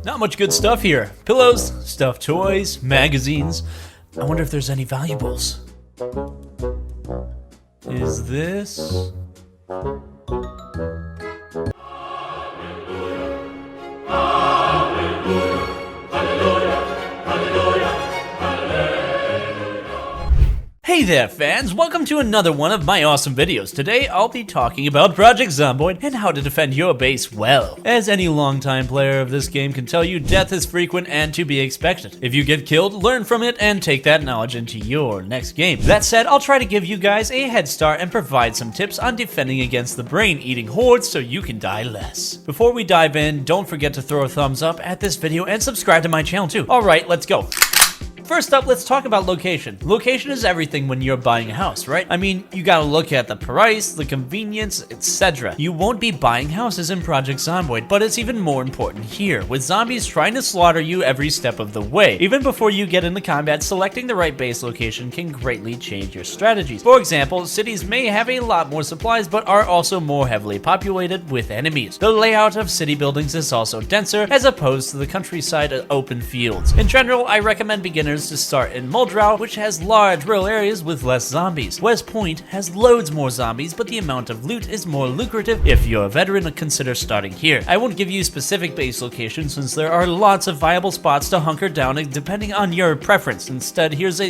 Not much good stuff here. Pillows, stuffed toys, magazines. I wonder if there's any valuables. Is this? Hey there fans, welcome to another one of my awesome videos. Today I'll be talking about Project Zomboid and how to defend your base well. As any longtime player of this game can tell you, death is frequent and to be expected. If you get killed, learn from it and take that knowledge into your next game. That said, I'll try to give you guys a head start and provide some tips on defending against the brain-eating hordes so you can die less. Before we dive in, don't forget to throw a thumbs up at this video and subscribe to my channel too. Alright, let's go. First up, let's talk about location. Location is everything when you're buying a house, right? I mean, you gotta look at the price, the convenience, etc. You won't be buying houses in Project Zomboid, but it's even more important here, with zombies trying to slaughter you every step of the way. Even before you get into combat, selecting the right base location can greatly change your strategies. For example, cities may have a lot more supplies, but are also more heavily populated with enemies. The layout of city buildings is also denser, as opposed to the countryside open fields. In general, I recommend beginners to start in Muldrow, which has large rural areas with less zombies. West Point has loads more zombies, but the amount of loot is more lucrative. If you're a veteran, consider starting here. I won't give you specific base locations since there are lots of viable spots to hunker down depending on your preference. Instead, here's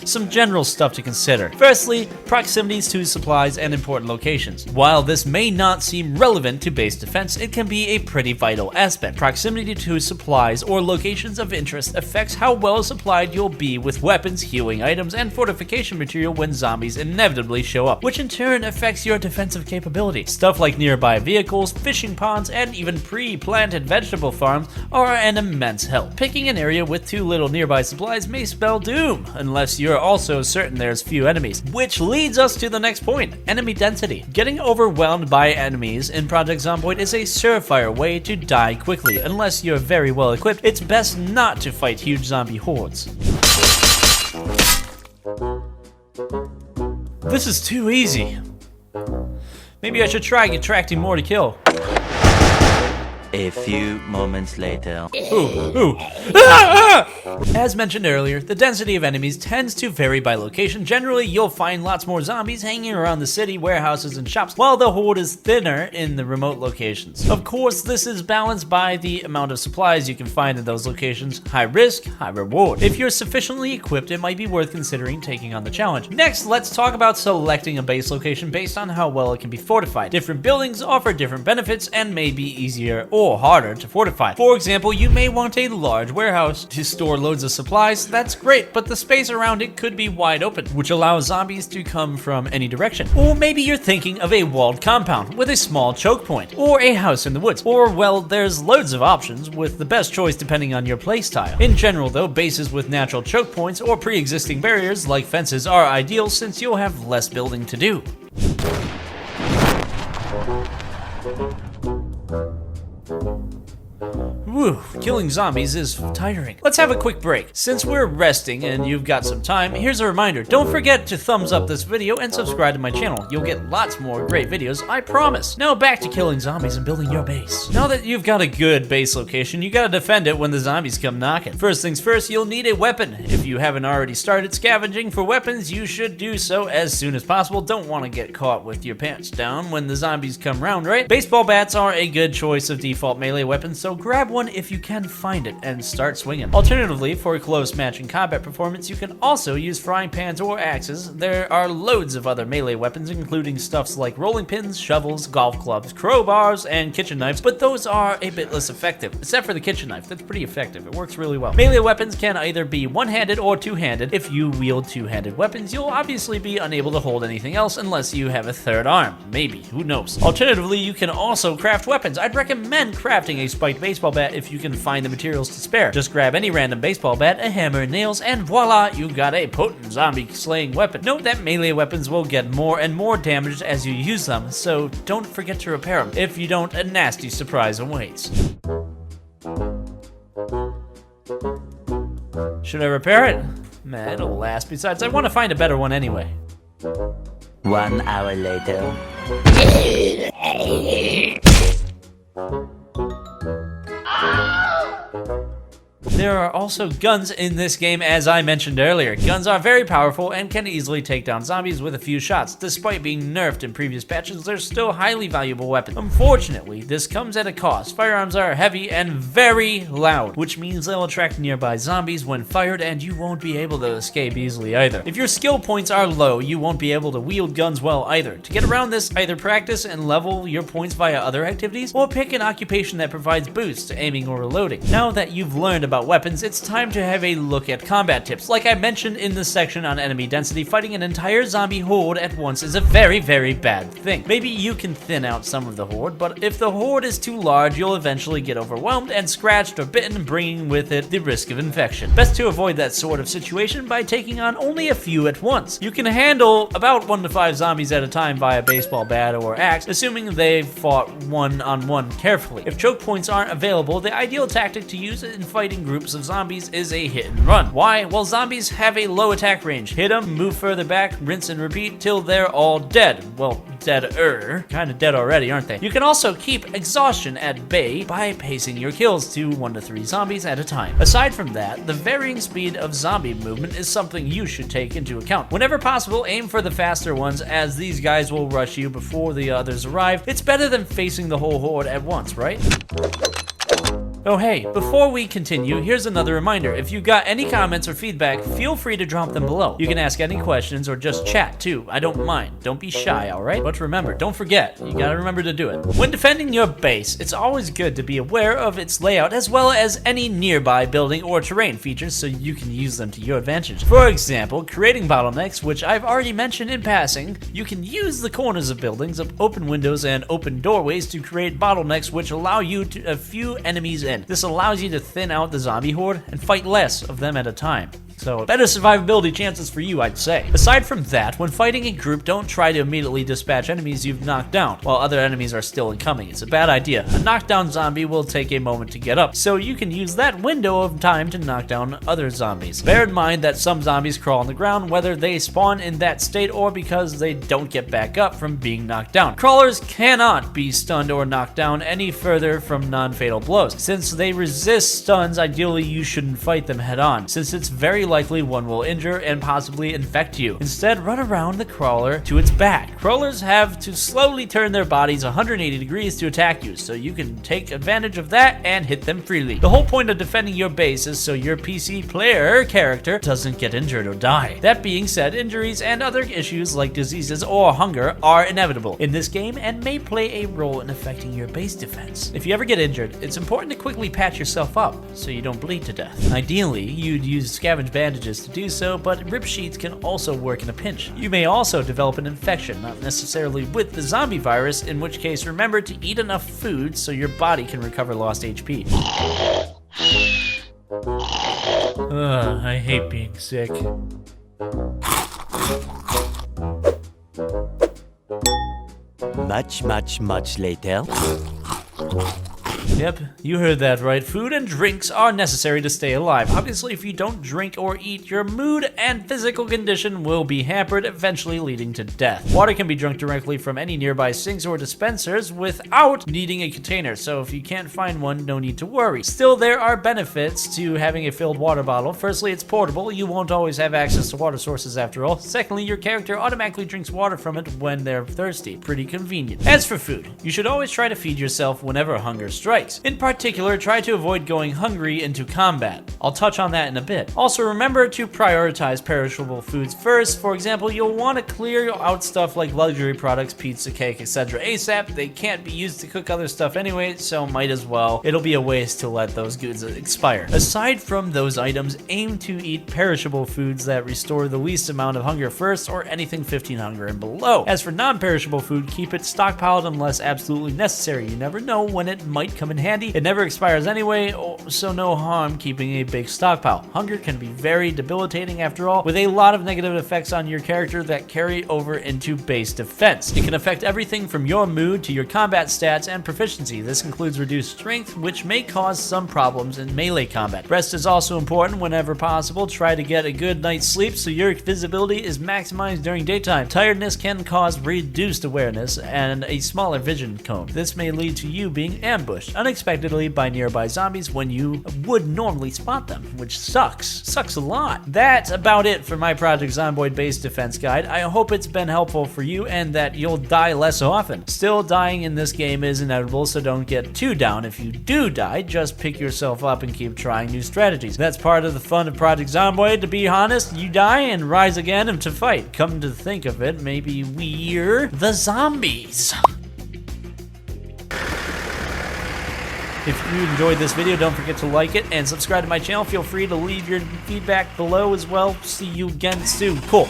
some general stuff to consider. Firstly, proximities to supplies and important locations. While this may not seem relevant to base defense, it can be a pretty vital aspect. Proximity to supplies or locations of interest affects how well supplied you'll be with weapons, healing items, and fortification material when zombies inevitably show up, which in turn affects your defensive capability. Stuff like nearby vehicles, fishing ponds, and even pre-planted vegetable farms are an immense help. Picking an area with too little nearby supplies may spell doom, unless you're also certain there's few enemies. Which leads us to the next point, enemy density. Getting overwhelmed by enemies in Project Zomboid is a surefire way to die quickly. Unless you're very well equipped, it's best not to fight huge zombie hordes. This is too easy. Maybe I should try attracting more to kill. A few moments later. As mentioned earlier, the density of enemies tends to vary by location. Generally, you'll find lots more zombies hanging around the city, warehouses, and shops, while the horde is thinner in the remote locations. Of course, this is balanced by the amount of supplies you can find in those locations. High risk, high reward. If you're sufficiently equipped, it might be worth considering taking on the challenge. Next, let's talk about selecting a base location based on how well it can be fortified. Different buildings offer different benefits and may be easier or harder to fortify. For example, you may want a large warehouse to store loads of supplies. That's great, but the space around it could be wide open, which allows zombies to come from any direction. Or maybe you're thinking of a walled compound with a small choke point, or a house in the woods, or well, there's loads of options with the best choice depending on your playstyle. In general though, bases with natural choke points or pre-existing barriers like fences are ideal since you'll have less building to do. Whew, killing zombies is tiring. Let's have a quick break. Since we're resting and you've got some time, here's a reminder. Don't forget to thumbs up this video and subscribe to my channel. You'll get lots more great videos, I promise. Now back to killing zombies and building your base. Now that you've got a good base location, you gotta defend it when the zombies come knocking. First things first, you'll need a weapon. If you haven't already started scavenging for weapons, you should do so as soon as possible. Don't want to get caught with your pants down when the zombies come round, right? Baseball bats are a good choice of default melee weapons, so grab one if you can find it and start swinging. Alternatively, for close matching combat performance, you can also use frying pans or axes. There are loads of other melee weapons, including stuffs like rolling pins, shovels, golf clubs, crowbars, and kitchen knives, but those are a bit less effective, except for the kitchen knife. That's pretty effective. It works really well. Melee weapons can either be one-handed or two-handed. If you wield two-handed weapons, you'll obviously be unable to hold anything else unless you have a third arm. Maybe, who knows? Alternatively, you can also craft weapons. I'd recommend crafting a spiked baseball bat if you can find the materials to spare. Just grab any random baseball bat, a hammer and nails, and voila, you've got a potent zombie slaying weapon. Note that melee weapons will get more and more damage as you use them, so don't forget to repair them. If you don't, a nasty surprise awaits. Should I repair it? Nah, it'll last. Besides, I want to find a better one anyway. 1 hour later. There are also guns in this game, as I mentioned earlier. Guns are very powerful and can easily take down zombies with a few shots. Despite being nerfed in previous patches, they're still highly valuable weapons. Unfortunately, this comes at a cost. Firearms are heavy and very loud, which means they'll attract nearby zombies when fired, and you won't be able to escape easily either. If your skill points are low, you won't be able to wield guns well either. To get around this, either practice and level your points via other activities, or pick an occupation that provides boosts to aiming or reloading. Now that you've learned about weapons, it's time to have a look at combat tips. Like I mentioned in the section on enemy density, fighting an entire zombie horde at once is a very, very bad thing. Maybe you can thin out some of the horde, but if the horde is too large, you'll eventually get overwhelmed and scratched or bitten, bringing with it the risk of infection. Best to avoid that sort of situation by taking on only a few at once. You can handle about 1 to 5 zombies at a time via baseball bat or axe, assuming they've fought one-on-one carefully. If choke points aren't available, the ideal tactic to use in fighting groups of zombies is a hit and run. Why? Well, zombies have a low attack range. Hit them, move further back, rinse and repeat till they're all dead. Well, deader. Kinda dead already, aren't they? You can also keep exhaustion at bay by pacing your kills to 1 to 3 zombies at a time. Aside from that, the varying speed of zombie movement is something you should take into account. Whenever possible, aim for the faster ones, as these guys will rush you before the others arrive. It's better than facing the whole horde at once, right? Oh hey, before we continue, here's another reminder. If you got any comments or feedback, feel free to drop them below. You can ask any questions or just chat too. I don't mind. Don't be shy, alright? But remember, don't forget, you gotta remember to do it. When defending your base, it's always good to be aware of its layout as well as any nearby building or terrain features so you can use them to your advantage. For example, creating bottlenecks, which I've already mentioned in passing. You can use the corners of buildings, of open windows and open doorways to create bottlenecks which allow you to a few enemies in. This allows you to thin out the zombie horde and fight less of them at a time. So, better survivability chances for you, I'd say. Aside from that, when fighting a group, don't try to immediately dispatch enemies you've knocked down while other enemies are still incoming. It's a bad idea. A knockdown zombie will take a moment to get up, so you can use that window of time to knock down other zombies. Bear in mind that some zombies crawl on the ground, whether they spawn in that state or because they don't get back up from being knocked down. Crawlers cannot be stunned or knocked down any further from non-fatal blows. Since they resist stuns, ideally you shouldn't fight them head on, since it's very likely one will injure and possibly infect you. Instead, run around the crawler to its back. Crawlers have to slowly turn their bodies 180 degrees to attack you, so you can take advantage of that and hit them freely. The whole point of defending your base is so your PC player character doesn't get injured or die. That being said, injuries and other issues like diseases or hunger are inevitable in this game and may play a role in affecting your base defense. If you ever get injured, it's important to quickly patch yourself up so you don't bleed to death. Ideally, you'd use scavenge bandages to do so, but rip sheets can also work in a pinch. You may also develop an infection, not necessarily with the zombie virus, in which case remember to eat enough food so your body can recover lost HP. I hate being sick. Much later. Yep, you heard that right. Food and drinks are necessary to stay alive. Obviously, if you don't drink or eat, your mood and physical condition will be hampered, eventually leading to death. Water can be drunk directly from any nearby sinks or dispensers without needing a container, so if you can't find one, no need to worry. Still, there are benefits to having a filled water bottle. Firstly, it's portable. You won't always have access to water sources after all. Secondly, your character automatically drinks water from it when they're thirsty. Pretty convenient. As for food, you should always try to feed yourself whenever hunger strikes. In particular, try to avoid going hungry into combat. I'll touch on that in a bit. Also, remember to prioritize perishable foods first. For example, you'll want to clear out stuff like luxury products, pizza, cake, etc. ASAP. They can't be used to cook other stuff anyway, so might as well. It'll be a waste to let those goods expire. Aside from those items, aim to eat perishable foods that restore the least amount of hunger first, or anything 15 hunger and below. As for non-perishable food, keep it stockpiled unless absolutely necessary. You never know when it might come in handy. It never expires anyway, so no harm keeping a big stockpile. Hunger can be very debilitating after all, with a lot of negative effects on your character that carry over into base defense. It can affect everything from your mood to your combat stats and proficiency. This includes reduced strength, which may cause some problems in melee combat. Rest is also important whenever possible. Try to get a good night's sleep so your visibility is maximized during daytime. Tiredness can cause reduced awareness and a smaller vision cone. This may lead to you being ambushed unexpectedly by nearby zombies when you would normally spot them, which sucks. Sucks a lot. That's about it for my Project Zomboid base defense guide. I hope it's been helpful for you and that you'll die less often. Still, dying in this game is inevitable, so don't get too down. If you do die, just pick yourself up and keep trying new strategies. That's part of the fun of Project Zomboid. To be honest, you die and rise again and to fight. Come to think of it, maybe we're the zombies. If you enjoyed this video, don't forget to like it and subscribe to my channel. Feel free to leave your feedback below as well. See you again soon. Cool.